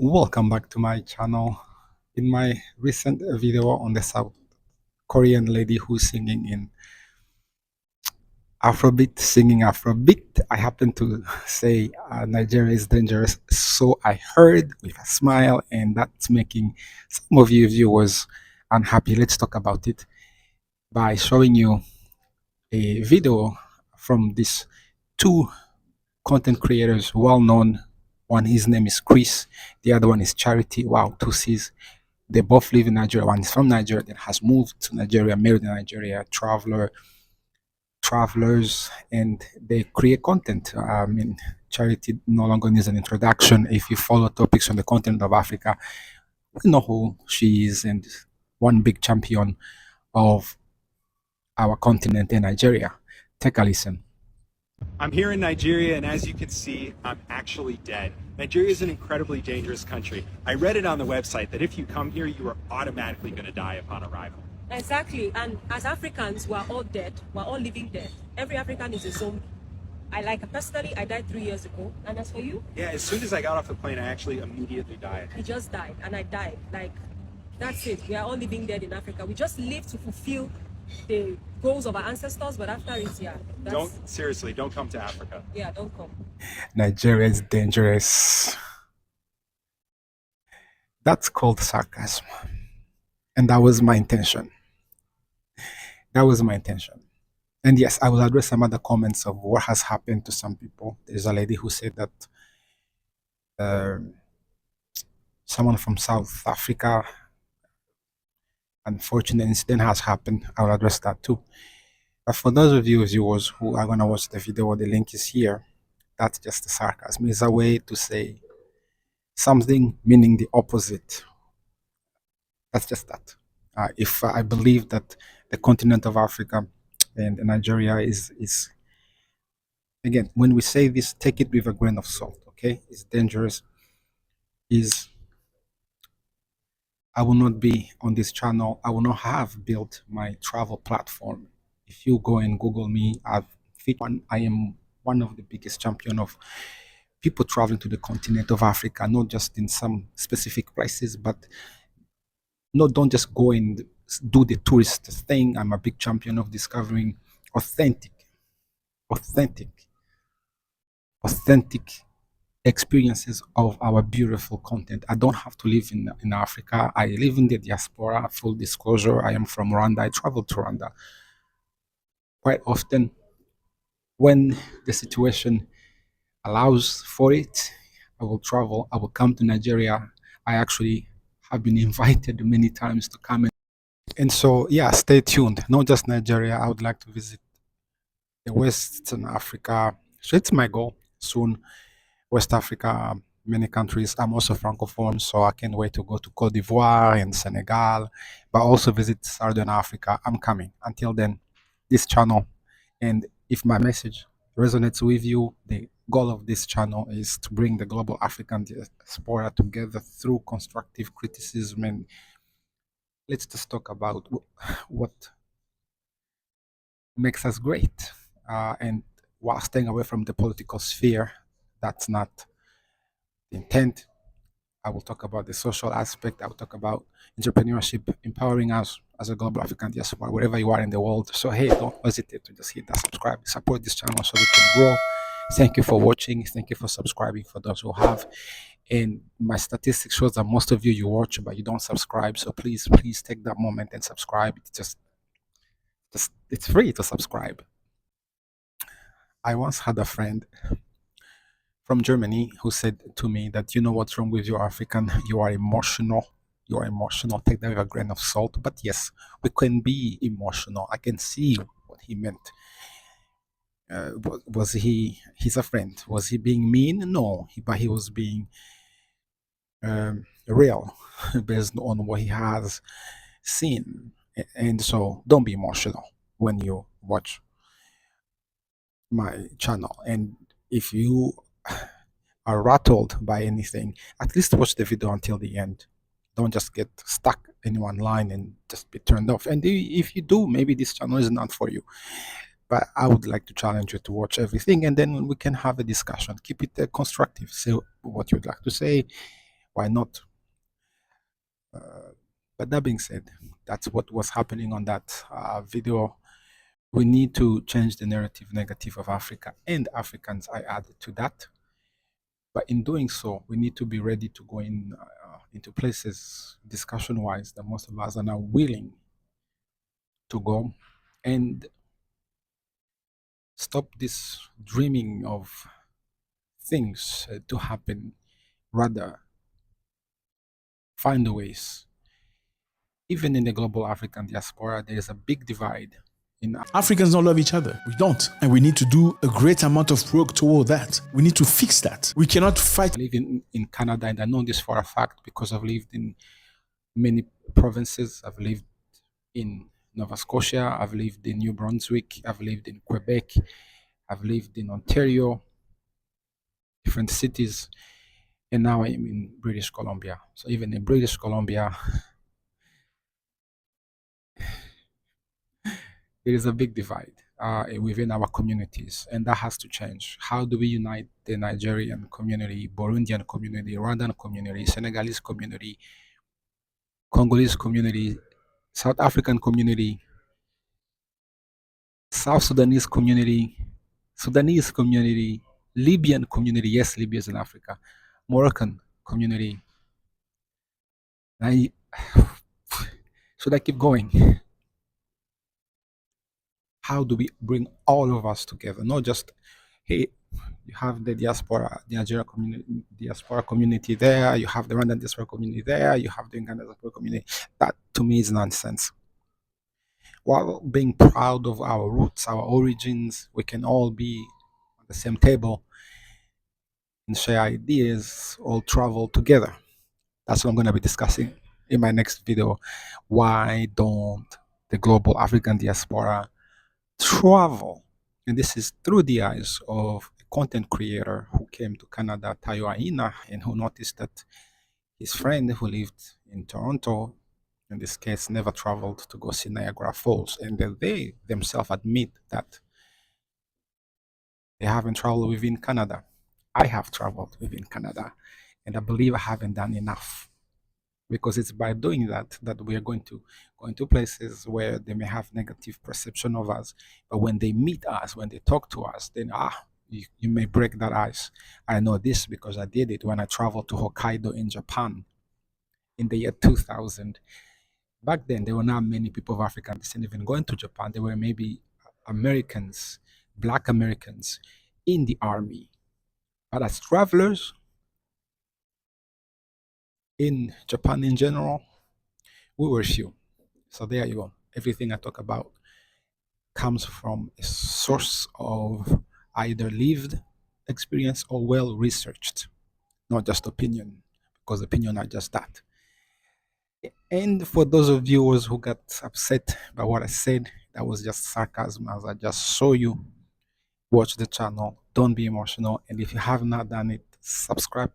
Welcome back to my channel. In my recent video on the South Korean lady who's singing in Afrobeat, I happen to say Nigeria is dangerous. So I heard with a smile, and that's making some of you viewers unhappy. Let's talk about it by showing you a video from these two content creators, well known. One, his name is Chris, the other one is Charity. Wow, two C's. They both live in Nigeria. One is from Nigeria, then has moved to Nigeria, married in Nigeria, travelers, and they create content. Charity no longer needs an introduction. If you follow topics on the continent of Africa, you know who she is, and one big champion of our continent in Nigeria. Take a listen. I'm here in Nigeria, and as you can see, I'm actually dead. Nigeria is an incredibly dangerous country. I read it on the website that if you come here, you are automatically going to die upon arrival. Exactly, and as Africans, we're all dead. We're all living dead. Every African is a zombie. Personally, I died 3 years ago. And as for you? Yeah, as soon as I got off the plane, I actually immediately died. He just died, and I died. That's it. We are all living dead in Africa. We just live to fulfill the goals of our ancestors, but after it, yeah. Don't come to Africa. Yeah, don't come. Nigeria is dangerous. That's called sarcasm. And that was my intention. And yes, I will address some other comments of what has happened to some people. There's a lady who said that someone from South Africa, unfortunate incident has happened. I will address that too. But for those of you viewers who are going to watch the video, the link is here. That's just the sarcasm. It's a way to say something meaning the opposite. That's just that. If I believe that the continent of Africa and Nigeria is again, when we say this, take it with a grain of salt, okay? It's dangerous. I will not be on this channel. I will not have built my travel platform. If you go and Google me, I am one of the biggest champion of people traveling to the continent of Africa, not just in some specific places, but no, don't just go and do the tourist thing. I'm a big champion of discovering authentic experiences of our beautiful content. I don't have to live in Africa. I live in the diaspora. Full disclosure, I am from Rwanda. I travel to Rwanda quite often. When the situation allows for it, I will travel. I will come to Nigeria. I actually have been invited many times to come and so yeah, stay tuned. Not just Nigeria. I would like to visit the Western Africa. So it's my goal soon. West Africa, many countries. I'm also francophone, so I can't wait to go to Cote d'Ivoire and Senegal, but also visit Southern Africa. I'm coming. Until then, this channel, and if my message resonates with you, the goal of this channel is to bring the global African diaspora together through constructive criticism, and let's just talk about what makes us great, and while staying away from the political sphere. That's not the intent. I will talk about the social aspect. I will talk about entrepreneurship, empowering us as a global African diaspora, wherever you are in the world. So hey, don't hesitate to just hit that subscribe, support this channel so we can grow. Thank you for watching. Thank you for subscribing for those who have. And my statistics shows that most of you watch, but you don't subscribe. So please take that moment and subscribe. It's free to subscribe. I once had a friend from Germany who said to me that, you know what's wrong with you, African? You are emotional. Take that with a grain of salt. But yes, we can be emotional. I can see what he meant. He's a friend. Was he being mean? No, but he was being real based on what he has seen. And so don't be emotional when you watch my channel. And if you are rattled by anything, at least watch the video until the end. Don't just get stuck in one line and just be turned off. And if you do, maybe this channel is not for you. But I would like to challenge you to watch everything, and then we can have a discussion. Keep it constructive. Say what you'd like to say, Why not? But that being said, that's what was happening on that video. We need to change the narrative negative of Africa and Africans, I added to that. But in doing so, we need to be ready to go into places, discussion wise, that most of us are now willing to go and stop this dreaming of things to happen. Rather, find the ways. Even in the global African diaspora, there is a big divide. Africans don't love each other. We don't. And we need to do a great amount of work toward that. We need to fix that. We cannot fight. I live in Canada, and I know this for a fact because I've lived in many provinces. I've lived in Nova Scotia, I've lived in New Brunswick, I've lived in Quebec, I've lived in Ontario, different cities, and now I'm in British Columbia. So even in British Columbia, there is a big divide within our communities, and that has to change. How do we unite the Nigerian community, Burundian community, Rwandan community, Senegalese community, Congolese community, South African community, South Sudanese community, Libyan community, yes, Libya is in Africa, Moroccan community. Should I keep going? How do we bring all of us together? Not just, hey, you have the diaspora, the Nigeria community, diaspora community there, you have the Rwandan diaspora community there, you have the Uganda diaspora community. That to me is nonsense. While being proud of our roots, our origins, we can all be on the same table and share ideas, all travel together. That's what I'm going to be discussing in my next video. Why don't the global African diaspora travel? And this is through the eyes of a content creator who came to Canada, Tayo Aina, and who noticed that his friend who lived in Toronto, in this case, never traveled to go see Niagara Falls. And they themselves admit that they haven't traveled within Canada. I have traveled within Canada, and I believe I haven't done enough, because it's by doing that that we are going to go into places where they may have negative perception of us, but when they meet us, when they talk to us, then you may break that ice. I know this because I did it when I traveled to Hokkaido in Japan in the year 2000. Back then, there were not many people of African descent even going to Japan. There were maybe Americans, Black Americans in the army. But as travelers in Japan in general, we were few. So there you go. Everything I talk about comes from a source of either lived experience or well researched, not just opinion, because opinion are just that. And for those of viewers who got upset by what I said, that was just sarcasm, as I just saw you. Watch the channel, don't be emotional, and if you have not done it, subscribe,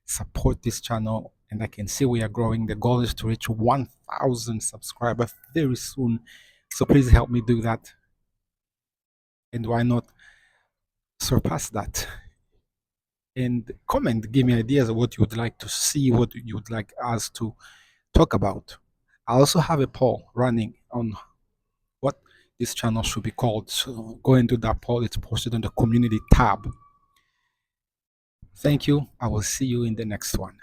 support this channel, and I can see we are growing. The goal is to reach 1,000 subscribers very soon, so please help me do that, and why not surpass that? And comment, give me ideas of what you would like to see, what you would like us to talk about. I also have a poll running on what this channel should be called, so go into that poll. It's posted on the community tab. Thank you. I will see you in the next one.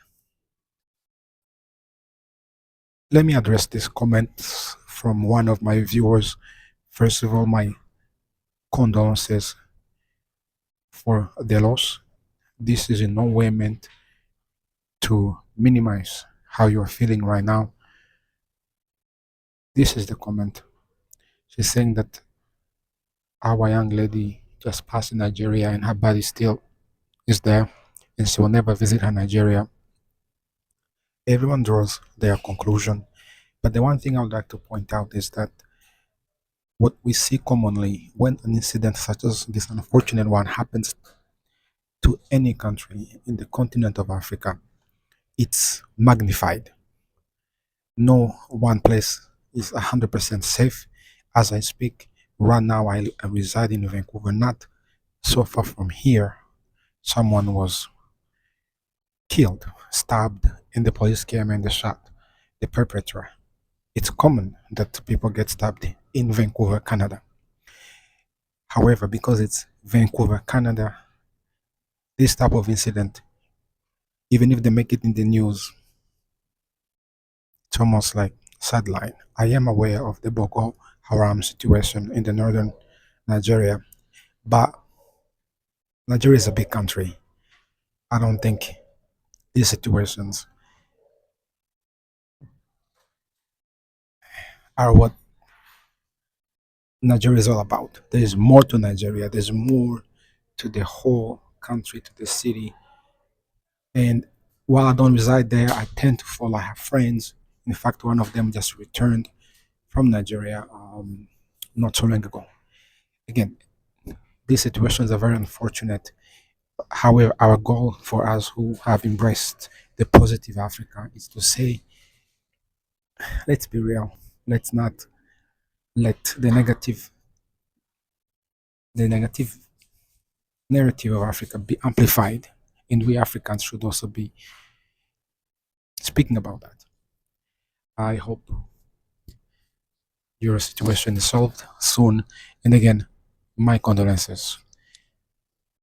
Let me address these comments from one of my viewers. First of all, my condolences for the loss. This is in no way meant to minimize how you're feeling right now. This is the comment. She's saying that our young lady just passed in Nigeria and her body still is there, and she will never visit her Nigeria. Everyone draws their conclusion, but the one thing I would like to point out is that what we see commonly when an incident such as this unfortunate one happens to any country in the continent of Africa, it's magnified. No one place is 100% safe. As I speak right now, I reside in Vancouver, not so far from here. Someone was killed, stabbed, and the police came and they shot the perpetrator. It's common that people get stabbed in Vancouver, Canada. However, because it's Vancouver, Canada, this type of incident, even if they make it in the news, it's almost like sideline. I am aware of the Boko Haram situation in the northern Nigeria, but Nigeria is a big country. I don't think these situations are what Nigeria is all about. There is more to Nigeria. There's more to the whole country, to the city. And while I don't reside there, I tend to follow. I have friends. In fact, one of them just returned from Nigeria not so long ago. Again, these situations are very unfortunate. However, our goal for us who have embraced the positive Africa is to say, let's be real. Let's not let the negative narrative of Africa be amplified. And we Africans should also be speaking about that. I hope your situation is solved soon. And again, my condolences.